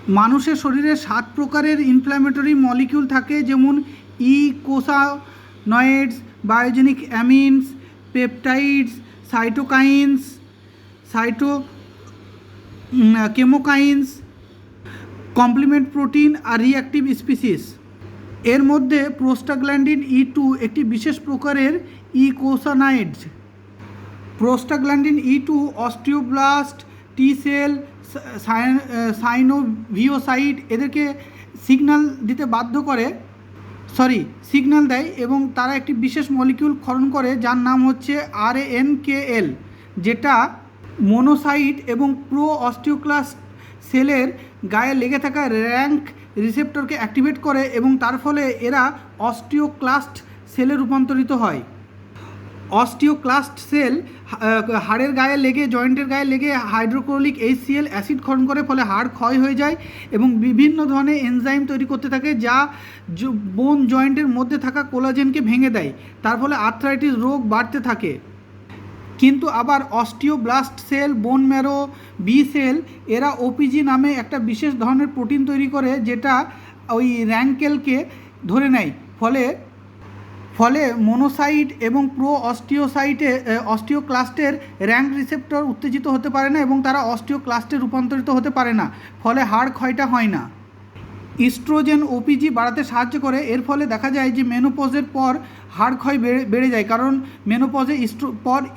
মানুষের শরীরে 7 প্রকারের ইনফ্ল্যামেটরি মলিকিউল থাকে, যেমন eicosanoids, biogenic amines, peptides, cytokines, chemokines, complement protein আর রিঅ্যাক্টিভ স্পিসিস। এর মধ্যে প্রোস্টাগ্ল্যান্ডিন E2 একটি বিশেষ প্রকারের eicosanoids. Prostaglandin E2 osteoblast, T cell, synoviocyte এদেরকে সিগন্যাল দেয় এবং তারা একটি বিশেষ মলিকিউল ক্ষরণ করে যার নাম হচ্ছে RANKL, যেটা মোনোসাইট এবং প্রো অস্টিওক্লাস্ট সেলের গায়ে লেগে থাকা র্যাঙ্ক রিসেপ্টরকে অ্যাক্টিভেট করে এবং তার ফলে এরা অস্টিওক্লাস্ট সেলে রূপান্তরিত হয়। অস্টিওক্লাস্ট সেল হাড়ের গায়ে লেগে, জয়েন্টের গায়ে লেগে হাইড্রোক্লোরিক HCl অ্যাসিড ক্ষরণ করে, ফলে হাড় ক্ষয় হয়ে যায় এবং বিভিন্ন ধরনের এনজাইম তৈরি করতে থাকে যা বোন জয়েন্টের মধ্যে থাকা কোলাজেনকে ভেঙে দেয়। তার ফলে আর্থ্রাইটিস রোগ বাড়তে থাকে। কিন্তু আবার osteoblast cell, bone marrow, B cell এরা OPG নামে একটা বিশেষ ধরনের প্রোটিন তৈরি করে যেটা ওই র্যাঙ্কেলকে ধরে নেয়। ফলে মোনোসাইট এবং প্রো অস্টিওক্লাস্টের র্যাঙ্ক রিসেপ্টর উত্তেজিত হতে পারে না এবং তারা অস্টিওক্লাস্টে রূপান্তরিত হতে পারে না, ফলে হাড় ক্ষয়টা হয় না। ইস্ট্রোজেন OPG বাড়াতে সাহায্য করে। এর ফলে দেখা যায় যে মেনোপজের পর হাড় ক্ষয় বেড়ে যায়, কারণ মেনোপজে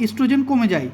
ইস্ট্রোজেন কমে যায়।